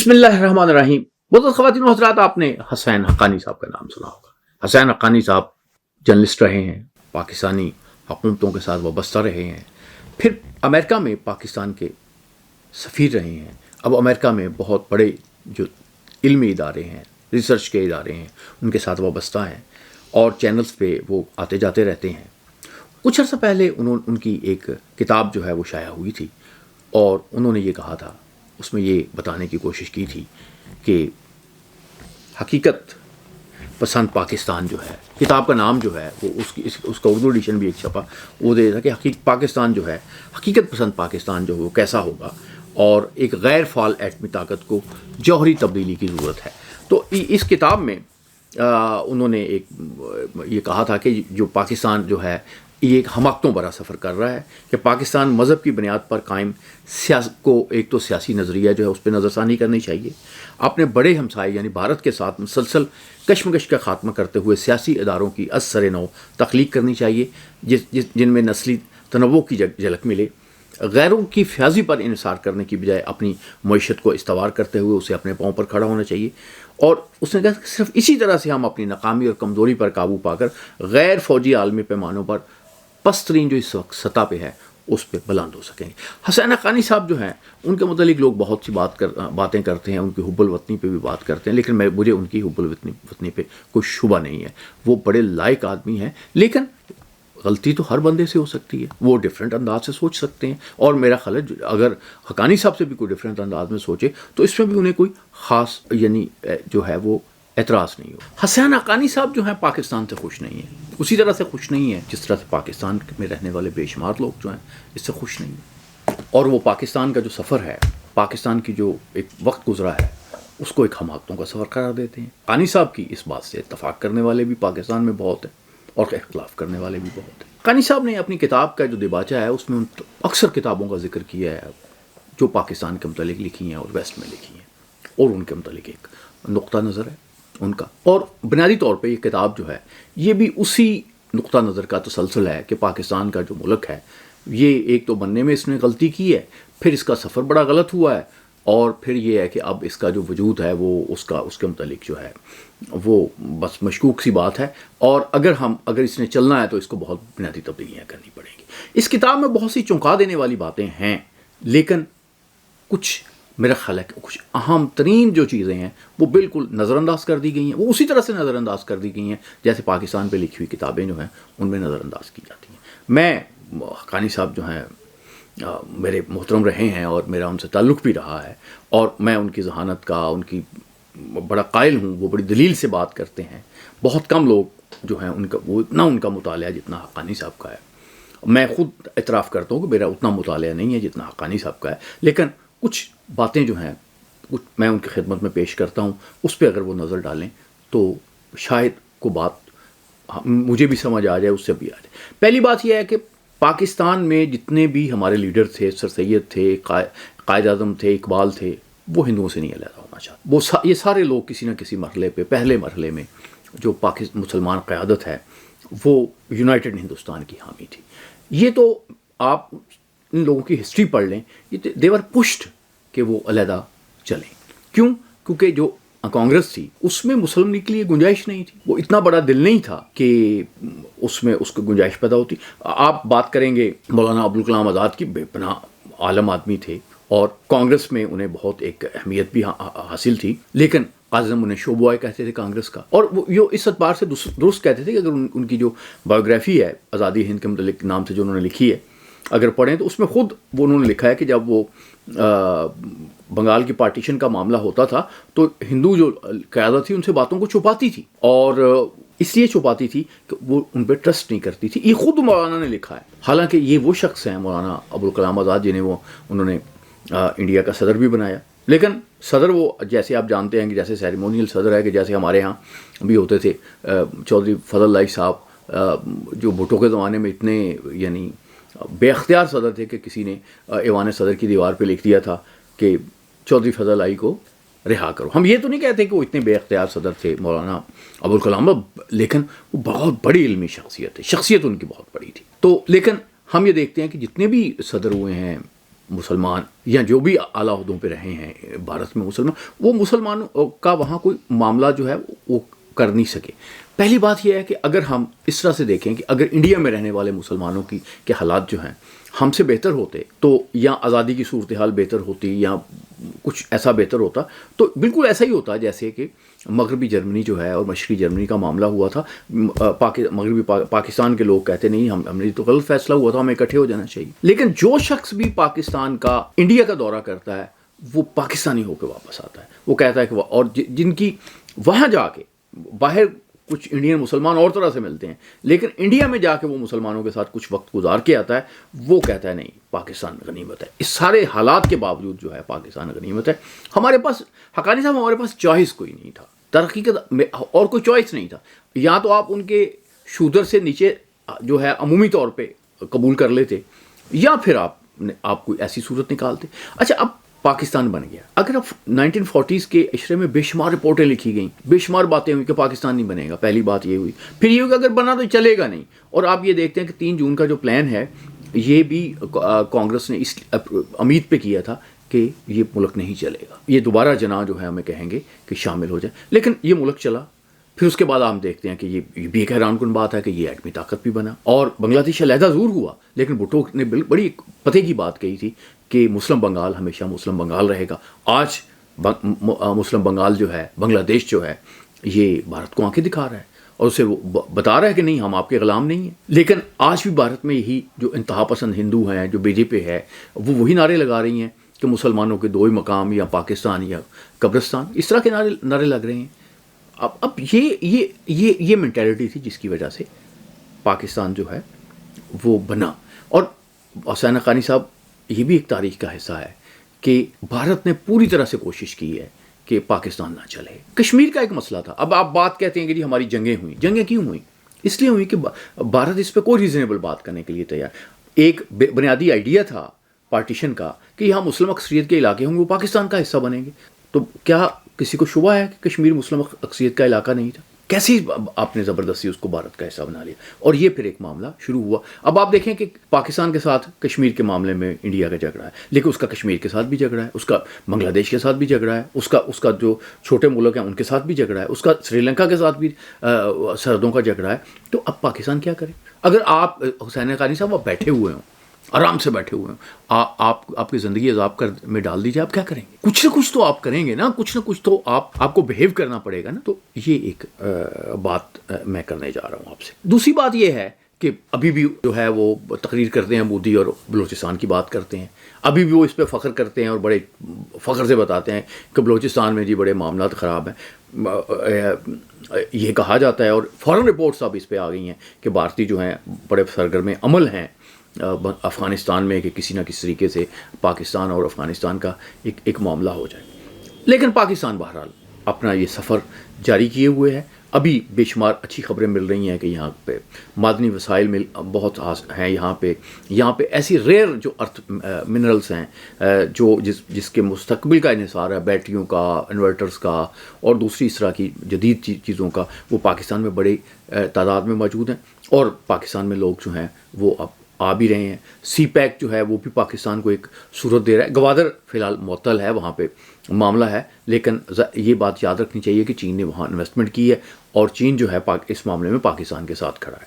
بسم اللہ الرحمن الرحیم. بہت خواتین و حضرات، آپ نے حسین حقانی صاحب کا نام سنا ہوگا. حسین حقانی صاحب جرنلسٹ رہے ہیں، پاکستانی حکومتوں کے ساتھ وابستہ رہے ہیں، پھر امریکہ میں پاکستان کے سفیر رہے ہیں. اب امریکہ میں بہت بڑے جو علمی ادارے ہیں، ریسرچ کے ادارے ہیں، ان کے ساتھ وابستہ ہیں اور چینلز پہ وہ آتے جاتے رہتے ہیں. کچھ عرصہ پہلے ان کی ایک کتاب جو ہے وہ شائع ہوئی تھی اور انہوں نے یہ کہا تھا، اس میں یہ بتانے کی کوشش کی تھی کہ حقیقت پسند پاکستان جو ہے، کتاب کا نام جو ہے وہ اس کا اردو ایڈیشن بھی ایک چھپا، وہ دے تھا کہ پاکستان جو ہے، حقیقت پسند پاکستان جو ہے وہ کیسا ہوگا اور ایک غیر فعال ایٹمی طاقت کو جوہری تبدیلی کی ضرورت ہے. تو اس کتاب میں انہوں نے یہ کہا تھا کہ جو پاکستان جو ہے یہ ایک حماقتوں بھرا سفر کر رہا ہے، کہ پاکستان مذہب کی بنیاد پر قائم کو ایک تو سیاسی نظریہ جو ہے اس پہ نظر ثانی کرنی چاہیے، اپنے بڑے ہمسائے یعنی بھارت کے ساتھ مسلسل کشمکش کا خاتمہ کرتے ہوئے سیاسی اداروں کی از سر نو تخلیق کرنی چاہیے جن میں نسلی تنوع کی جھلک ملے. غیروں کی فیاضی پر انحصار کرنے کی بجائے اپنی معیشت کو استوار کرتے ہوئے اسے اپنے پاؤں پر کھڑا ہونا چاہیے. اور اس نے کہا کہ صرف اسی طرح سے ہم اپنی ناکامی اور کمزوری پر قابو پا کر غیر فوجی عالمی پیمانوں پر پست ترین جو اس وقت سطح پہ ہے اس پہ بلند ہو سکیں گے. حسین حقانی صاحب جو ہیں ان کے متعلق لوگ بہت سی باتیں کرتے ہیں، ان کی حب الوطنی پہ بھی بات کرتے ہیں، لیکن مجھے ان کی حب الوطنی پہ کوئی شبہ نہیں ہے. وہ بڑے لائق آدمی ہیں، لیکن غلطی تو ہر بندے سے ہو سکتی ہے، وہ ڈفرینٹ انداز سے سوچ سکتے ہیں. اور میرا خیال ہے اگر حقانی صاحب سے بھی کوئی ڈفرینٹ انداز میں سوچے تو اس میں بھی انہیں کوئی خاص یعنی جو ہے وہ اعتراض نہیں ہو. حسین حقانی صاحب جو ہیں پاکستان سے خوش نہیں ہیں، اسی طرح سے خوش نہیں ہیں جس طرح سے پاکستان میں رہنے والے بے شمار لوگ جو ہیں اس سے خوش نہیں ہیں. اور وہ پاکستان کا جو سفر ہے، پاکستان کی جو ایک وقت گزرا ہے، اس کو ایک حماقتوں کا سفر قرار دیتے ہیں. حقانی صاحب کی اس بات سے اتفاق کرنے والے بھی پاکستان میں بہت ہیں اور اختلاف کرنے والے بھی بہت ہیں. حقانی صاحب نے اپنی کتاب کا جو دیباچہ ہے اس میں اکثر کتابوں کا ذکر کیا ہے جو پاکستان کے متعلق لکھی ہیں اور ویسٹ میں لکھی ہیں، اور ان کے متعلق ایک نقطہ نظر ہے ان کا. اور بنیادی طور پہ یہ کتاب جو ہے یہ بھی اسی نقطہ نظر کا تسلسل ہے کہ پاکستان کا جو ملک ہے یہ ایک تو بننے میں اس نے غلطی کی ہے، پھر اس کا سفر بڑا غلط ہوا ہے، اور پھر یہ ہے کہ اب اس کا جو وجود ہے وہ اس کے متعلق جو ہے وہ بس مشکوک سی بات ہے. اور اگر اس نے چلنا ہے تو اس کو بہت بنیادی تبدیلیاں کرنی پڑیں گی. اس کتاب میں بہت سی چونکا دینے والی باتیں ہیں، لیکن کچھ میرا خیال ہے کہ کچھ اہم ترین جو چیزیں ہیں وہ بالکل نظر انداز کر دی گئی ہیں. وہ اسی طرح سے نظر انداز کر دی گئی ہیں جیسے پاکستان پہ لکھی ہوئی کتابیں جو ہیں ان میں نظر انداز کی جاتی ہیں. میں حقانی صاحب جو ہیں میرے محترم رہے ہیں اور میرا ان سے تعلق بھی رہا ہے، اور میں ان کی ذہانت کا ان کی بڑا قائل ہوں. وہ بڑی دلیل سے بات کرتے ہیں. بہت کم لوگ جو ہیں ان کا مطالعہ جتنا حقانی صاحب کا ہے. میں خود اعتراف کرتا ہوں کہ میرا اتنا مطالعہ نہیں ہے جتنا حقانی صاحب کا ہے، لیکن کچھ باتیں جو ہیں میں ان کی خدمت میں پیش کرتا ہوں، اس پہ اگر وہ نظر ڈالیں تو شاید کو بات مجھے بھی سمجھ آ جائے، اس سے بھی آ جائے. پہلی بات یہ ہے کہ پاکستان میں جتنے بھی ہمارے لیڈر تھے، سر سید تھے، قائد اعظم تھے، اقبال تھے، وہ ہندوؤں سے نہیں علیحدہ ہونا چاہتے. یہ سارے لوگ کسی نہ کسی مرحلے پہ، پہلے مرحلے میں جو مسلمان قیادت ہے وہ یونائٹڈ ہندوستان کی حامی تھی. یہ تو آپ ان لوگوں کی ہسٹری پڑھ لیں، یہ دیور پشٹ کہ وہ علیحدہ چلیں. کیونکہ جو کانگریس تھی اس میں مسلم لیگ کے لیے گنجائش نہیں تھی. وہ اتنا بڑا دل نہیں تھا کہ اس کو گنجائش پیدا ہوتی. آپ بات کریں گے مولانا ابوالکلام آزاد کی، بے پناہ عالم آدمی تھے اور کانگریس میں انہیں بہت ایک اہمیت بھی حاصل تھی، لیکن قاسم انہیں شو بوائے کہتے تھے کانگریس کا. اور وہ اس اعتبار سے درست کہتے تھے کہ اگر ان کی جو بایوگرافی ہے آزادی ہند کے متعلق نام سے جو انہوں نے لکھی ہے اگر پڑھیں تو اس میں خود انہوں نے لکھا ہے کہ جب وہ بنگال کی پارٹیشن کا معاملہ ہوتا تھا تو ہندو جو قیادت تھی ان سے باتوں کو چھپاتی تھی، اور اس لیے چھپاتی تھی کہ وہ ان پہ ٹرسٹ نہیں کرتی تھی. یہ خود مولانا نے لکھا ہے. حالانکہ یہ وہ شخص ہیں مولانا ابوالکلام آزاد جنہیں انہوں نے انڈیا کا صدر بھی بنایا، لیکن صدر وہ جیسے آپ جانتے ہیں کہ جیسے سیریمونیل صدر ہے، کہ جیسے ہمارے ہاں بھی ہوتے تھے. چودھری فضل اللہ صاحب جو بھٹو کے زمانے میں اتنے یعنی بے اختیار صدر تھے کہ کسی نے ایوان صدر کی دیوار پہ لکھ دیا تھا کہ چودھری فضل اللہ کو رہا کرو. ہم یہ تو نہیں کہتے کہ وہ اتنے بے اختیار صدر تھے مولانا ابوالکلام، لیکن وہ بہت بڑی علمی شخصیت ہے، شخصیت ان کی بہت بڑی تھی. تو لیکن ہم یہ دیکھتے ہیں کہ جتنے بھی صدر ہوئے ہیں مسلمان یا جو بھی اعلیٰ عہدوں پہ رہے ہیں بھارت میں مسلمان، وہ مسلمانوں کا وہاں کوئی معاملہ جو ہے وہ کر نہیں سکے۔ پہلی بات یہ ہے کہ اگر ہم اس طرح سے دیکھیں کہ اگر انڈیا میں رہنے والے مسلمانوں کے حالات جو ہیں ہم سے بہتر ہوتے تو یا آزادی کی صورتحال بہتر ہوتی یا کچھ ایسا بہتر ہوتا، تو بالکل ایسا ہی ہوتا جیسے کہ مغربی جرمنی جو ہے اور مشرقی جرمنی کا معاملہ ہوا تھا۔ مغربی پاکستان کے لوگ کہتے نہیں ہم نے تو غلط فیصلہ ہوا تھا، ہمیں اکٹھے ہو جانا چاہیے۔ لیکن جو شخص بھی پاکستان کا انڈیا کا دورہ کرتا ہے وہ پاکستانی ہو کے واپس آتا ہے، وہ کہتا ہے کہ اور جن کی وہاں جا کے باہر کچھ انڈین مسلمان اور طرح سے ملتے ہیں، لیکن انڈیا میں جا کے وہ مسلمانوں کے ساتھ کچھ وقت گزار کے آتا ہے، وہ کہتا ہے نہیں پاکستان غنیمت ہے۔ اس سارے حالات کے باوجود جو ہے پاکستان غنیمت ہے۔ ہمارے پاس حقانی صاحب ہمارے پاس چوائس کوئی نہیں تھا، ترقی کا اور کوئی چوائس نہیں تھا۔ یا تو آپ ان کے شودر سے نیچے جو ہے عمومی طور پہ قبول کر لیتے، یا پھر آپ کوئی ایسی صورت نکالتے۔ اچھا، اب پاکستان بن گیا۔ اگر اب 1940s کے عشرے میں بے شمار رپورٹیں لکھی گئیں، بے شمار باتیں ہوئی کہ پاکستان نہیں بنے گا، پہلی بات یہ ہوئی۔ پھر یہ ہوئی کہ اگر بنا تو چلے گا نہیں۔ اور آپ یہ دیکھتے ہیں کہ 3 جون کا جو پلان ہے یہ بھی کانگریس نے اس امید پہ کیا تھا کہ یہ ملک نہیں چلے گا، یہ دوبارہ جناح جو ہے ہمیں کہیں گے کہ شامل ہو جائے، لیکن یہ ملک چلا۔ پھر اس کے بعد ہم دیکھتے ہیں کہ یہ بھی ایک حیران کن بات ہے کہ یہ ایٹمی طاقت بھی بنا، اور بنگلہ دیش علیحدہ ضرور ہوا، لیکن بھٹو نے بڑی پتے کی بات کہی تھی کہ مسلم بنگال ہمیشہ مسلم بنگال رہے گا۔ آج مسلم بنگال جو ہے، بنگلہ دیش جو ہے، یہ بھارت کو آنکھیں دکھا رہا ہے اور اسے وہ بتا رہا ہے کہ نہیں ہم آپ کے غلام نہیں ہیں۔ لیکن آج بھی بھارت میں یہی جو انتہا پسند ہندو ہیں، جو بی جے پی ہے، وہ وہی نعرے لگا رہی ہیں کہ مسلمانوں کے 2 ہی مقام، یا پاکستان یا قبرستان، اس طرح کے نعرے لگ رہے ہیں۔ اب یہ مینٹیلٹی تھی جس کی وجہ سے پاکستان جو ہے وہ بنا۔ اور حسین حقانی صاحب، یہ بھی ایک تاریخ کا حصہ ہے کہ بھارت نے پوری طرح سے کوشش کی ہے کہ پاکستان نہ چلے۔ کشمیر کا ایک مسئلہ تھا، اب آپ بات کہتے ہیں کہ جی ہماری جنگیں ہوئیں، جنگیں کیوں ہوئیں؟ اس لیے ہوئی کہ بھارت اس پہ کوئی ریزنیبل بات کرنے کے لیے تیار۔ ایک بنیادی آئیڈیا تھا پارٹیشن کا کہ یہاں مسلم اکثریت کے علاقے ہوں گے، وہ پاکستان کا حصہ بنیں گے۔ تو کیا کسی کو شبہ ہے کہ کشمیر مسلم اکثریت کا علاقہ نہیں تھا؟ کیسی آپ نے زبردستی اس کو بھارت کا حصہ بنا لیا، اور یہ پھر ایک معاملہ شروع ہوا۔ اب آپ دیکھیں کہ پاکستان کے ساتھ کشمیر کے معاملے میں انڈیا کا جھگڑا ہے، لیکن اس کا کشمیر کے ساتھ بھی جھگڑا ہے، اس کا بنگلہ دیش کے ساتھ بھی جھگڑا ہے، اس کا جو چھوٹے ملک ہیں ان کے ساتھ بھی جھگڑا ہے، اس کا سری لنکا کے ساتھ بھی سرحدوں کا جھگڑا ہے۔ تو اب پاکستان کیا کرے؟ اگر آپ حسین حقانی صاحب آپ بیٹھے ہوئے ہوں، آرام سے بیٹھے ہوئے ہیں، آپ کی زندگی عذاب میں ڈال دیجیے، آپ کیا کریں گے؟ کچھ نہ کچھ تو آپ کریں گے نا، کچھ نہ کچھ تو آپ کو بہیو کرنا پڑے گا نا۔ تو یہ ایک بات میں کرنے جا رہا ہوں آپ سے۔ دوسری بات یہ ہے کہ ابھی بھی جو ہے وہ تقریر کرتے ہیں مودی اور بلوچستان کی بات کرتے ہیں، ابھی بھی وہ اس پہ فخر کرتے ہیں اور بڑے فخر سے بتاتے ہیں کہ بلوچستان میں جی بڑے معاملات خراب ہیں۔ یہ کہا جاتا ہے اور فوراً رپورٹس اب اس پہ آ گئی ہیں کہ بھارتی جو ہیں بڑے سرگرم عمل ہیں افغانستان میں کہ کسی نہ کسی طریقے سے پاکستان اور افغانستان کا ایک معاملہ ہو جائے۔ لیکن پاکستان بہرحال اپنا یہ سفر جاری کیے ہوئے ہے۔ ابھی بے شمار اچھی خبریں مل رہی ہیں کہ یہاں پہ معدنی وسائل بہت ہیں، یہاں پہ ایسی ریئر جو ارتھ منرلس ہیں جو جس کے مستقبل کا انحصار ہے، بیٹریوں کا، انورٹرز کا اور دوسری اس طرح کی جدید چیزوں کا، وہ پاکستان میں بڑی تعداد میں موجود ہیں، اور پاکستان میں لوگ جو ہیں وہ اب آ بھی رہے ہیں۔ سی پیک جو ہے وہ بھی پاکستان کو ایک صورت دے رہا ہے۔ گوادر فی الحال معطل ہے، وہاں پہ معاملہ ہے، لیکن یہ بات یاد رکھنی چاہیے کہ چین نے وہاں انویسٹمنٹ کی ہے، اور چین جو ہے اس معاملے میں پاکستان کے ساتھ کھڑا ہے۔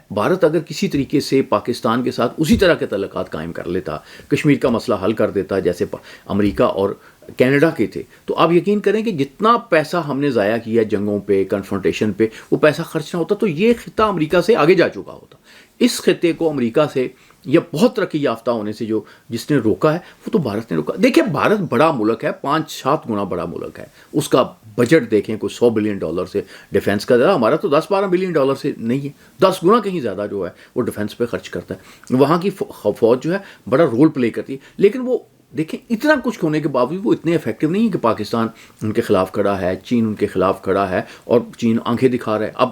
بھارت اگر کسی طریقے سے پاکستان کے ساتھ اسی طرح کے تعلقات قائم کر لیتا، کشمیر کا مسئلہ حل کر دیتا جیسے امریکہ اور کینیڈا کے تھے، تو آپ یقین کریں کہ جتنا پیسہ ہم نے ضائع کیا جنگوں پہ، کنفرنٹیشن پہ، وہ پیسہ خرچ نہ ہوتا تو یہ خطہ امریکہ سے آگے جا چکا ہوتا۔ اس خطے کو امریکہ سے یا بہت ترقی یافتہ ہونے سے جس نے روکا ہے وہ تو بھارت نے روکا۔ دیکھیں بھارت بڑا ملک ہے، 5-7 گنا بڑا ملک ہے، اس کا بجٹ دیکھیں کوئی $100 بلین سے ڈیفنس کا زیادہ، ہمارا تو $10-12 بلین سے نہیں ہے، 10 گنا کہیں زیادہ جو ہے وہ ڈیفنس پہ خرچ کرتا ہے۔ وہاں کی فوج جو ہے بڑا رول پلے کرتی ہے، لیکن وہ دیکھیں اتنا کچھ ہونے کے باوجود وہ اتنے افیکٹو نہیں ہے کہ پاکستان ان کے خلاف کھڑا ہے، چین ان کے خلاف کھڑا ہے، اور چین آنکھیں دکھا رہا ہے۔ اب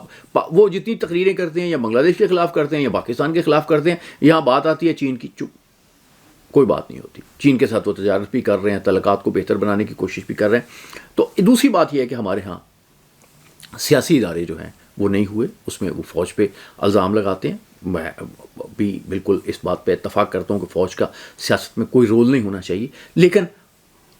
وہ جتنی تقریریں کرتے ہیں یا بنگلہ دیش کے خلاف کرتے ہیں یا پاکستان کے خلاف کرتے ہیں، یہاں بات آتی ہے چین کی، چپ، کوئی بات نہیں ہوتی۔ چین کے ساتھ وہ تجارت بھی کر رہے ہیں، تعلقات کو بہتر بنانے کی کوشش بھی کر رہے ہیں۔ تو دوسری بات یہ ہے کہ ہمارے ہاں سیاسی ادارے جو ہیں وہ نہیں ہوئے، اس میں وہ فوج پہ الزام لگاتے ہیں، میں بھی بالکل اس بات پہ اتفاق کرتا ہوں کہ فوج کا سیاست میں کوئی رول نہیں ہونا چاہیے، لیکن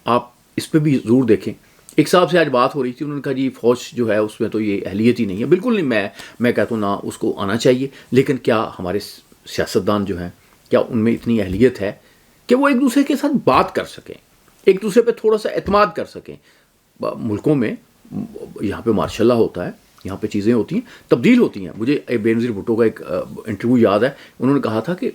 آپ اس پہ بھی ضرور دیکھیں. ایک صاحب سے آج بات ہو رہی تھی، انہوں نے کہا جی فوج جو ہے اس میں تو یہ اہلیت ہی نہیں ہے. بالکل نہیں، میں کہتا ہوں نہ اس کو آنا چاہیے، لیکن کیا ہمارے سیاستدان جو ہیں کیا ان میں اتنی اہلیت ہے کہ وہ ایک دوسرے کے ساتھ بات کر سکیں، ایک دوسرے پہ تھوڑا سا اعتماد کر سکیں. ملکوں میں یہاں پہ ماشاء اللہ ہوتا ہے، یہاں پہ چیزیں ہوتی ہیں، تبدیل ہوتی ہیں. مجھے بے نظیر بھٹو کا ایک انٹرویو یاد ہے، انہوں نے کہا تھا کہ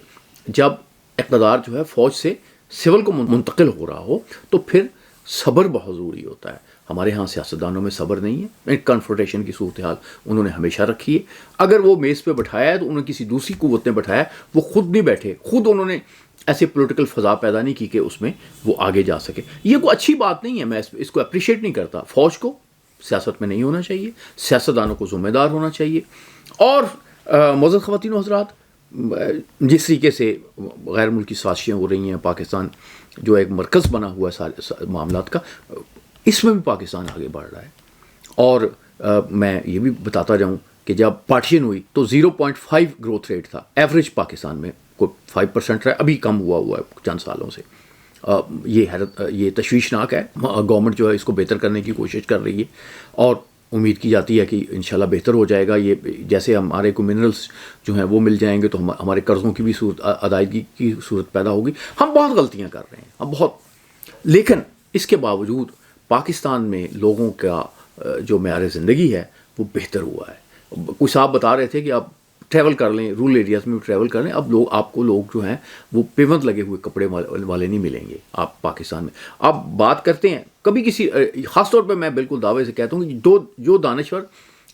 جب اقتدار جو ہے فوج سے سول کو منتقل ہو رہا ہو تو پھر صبر بہت ضروری ہوتا ہے. ہمارے ہاں سیاستدانوں میں صبر نہیں ہے. ایک کنفرنٹیشن کی صورتحال انہوں نے ہمیشہ رکھی ہے. اگر وہ میز پہ بٹھایا ہے تو انہوں نے کسی دوسری قوت نے بٹھایا، وہ خود نہیں بیٹھے، خود انہوں نے ایسے پولیٹیکل فضا پیدا نہیں کی کہ اس میں وہ آگے جا سکے. یہ کوئی اچھی بات نہیں ہے، میں اس کو اپریشیٹ نہیں کرتا. فوج کو سیاست میں نہیں ہونا چاہیے، سیاستدانوں کو ذمہ دار ہونا چاہیے. اور معزز خواتین و حضرات، جس طریقے سے غیر ملکی سازشیں ہو رہی ہیں، پاکستان جو ایک مرکز بنا ہوا ہے سارے معاملات کا، اس میں بھی پاکستان آگے بڑھ رہا ہے. اور میں یہ بھی بتاتا جاؤں کہ جب پارٹیشن ہوئی تو 0.5 گروتھ ریٹ تھا ایوریج پاکستان میں، کوئی 5% رہا، ابھی کم ہوا ہے چند سالوں سے. یہ تشویشناک ہے. گورنمنٹ جو ہے اس کو بہتر کرنے کی کوشش کر رہی ہے اور امید کی جاتی ہے کہ انشاءاللہ بہتر ہو جائے گا. یہ جیسے ہمارے کو منرلس جو ہیں وہ مل جائیں گے تو ہمارے قرضوں کی بھی صورت ادائیگی کی صورت پیدا ہوگی. ہم بہت غلطیاں کر رہے ہیں، ہم بہت، لیکن اس کے باوجود پاکستان میں لوگوں کا جو معیار زندگی ہے وہ بہتر ہوا ہے. کچھ صاحب بتا رہے تھے کہ آپ ٹریول کر لیں، رورل ایریاز میں ٹریول کر لیں، اب آپ کو لوگ جو ہیں وہ پیونت لگے ہوئے کپڑے والے نہیں ملیں گے آپ پاکستان میں. آپ بات کرتے ہیں کبھی کسی، خاص طور پہ میں بالکل دعوے سے کہتا ہوں کہ جو دانشور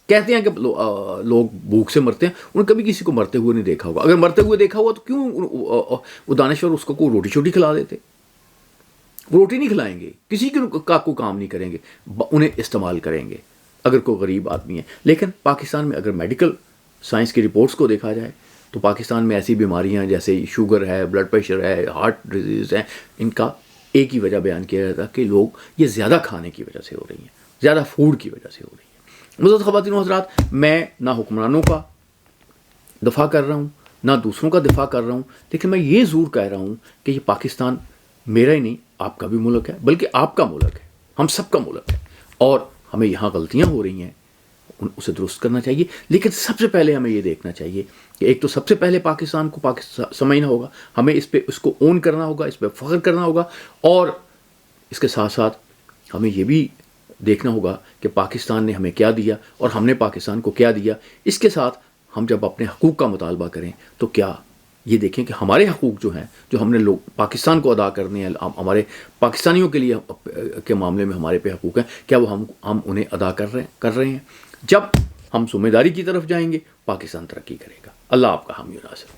کہتے ہیں کہ لوگ بھوک سے مرتے ہیں، انہوں نے کبھی کسی کو مرتے ہوئے نہیں دیکھا ہوگا. اگر مرتے ہوئے دیکھا ہوا تو کیوں وہ دانشور اس کو کوئی روٹی چھوٹی کھلا دیتے؟ وہ روٹی نہیں کھلائیں گے، کسی کا کوئی کام نہیں کریں گے، انہیں استعمال کریں گے اگر کوئی غریب آدمی ہے. لیکن پاکستان میں اگر میڈیکل سائنس کی رپورٹس کو دیکھا جائے تو پاکستان میں ایسی بیماریاں جیسے شوگر ہے، بلڈ پریشر ہے، ہارٹ ڈیزیز ہے، ان کا ایک ہی وجہ بیان کیا جاتا ہے کہ لوگ یہ زیادہ کھانے کی وجہ سے ہو رہی ہیں، زیادہ فوڈ کی وجہ سے ہو رہی ہیں. معزز خواتین و حضرات، میں نہ حکمرانوں کا دفاع کر رہا ہوں نہ دوسروں کا دفاع کر رہا ہوں، لیکن میں یہ ضرور کہہ رہا ہوں کہ یہ پاکستان میرا ہی نہیں، آپ کا بھی ملک ہے، بلکہ آپ کا ملک ہے، ہم سب کا ملک ہے. اور ہمیں یہاں غلطیاں ہو رہی ہیں، اسے درست کرنا چاہیے. لیکن سب سے پہلے ہمیں یہ دیکھنا چاہیے کہ ایک تو سب سے پہلے پاکستان کو سمجھنا ہوگا، ہمیں اس کو اون کرنا ہوگا، اس پہ فخر کرنا ہوگا. اور اس کے ساتھ ساتھ ہمیں یہ بھی دیکھنا ہوگا کہ پاکستان نے ہمیں کیا دیا اور ہم نے پاکستان کو کیا دیا. اس کے ساتھ ہم جب اپنے حقوق کا مطالبہ کریں تو کیا یہ دیکھیں کہ ہمارے حقوق جو ہیں، جو ہم نے پاکستان کو ادا کرنے ہیں، ہمارے پاکستانیوں کے لیے کے معاملے میں ہمارے پہ حقوق ہیں، کیا وہ ہم انہیں ادا کر رہے ہیں. جب ہم ذمہ داری کی طرف جائیں گے پاکستان ترقی کرے گا. اللہ آپ کا حامی و ناصر.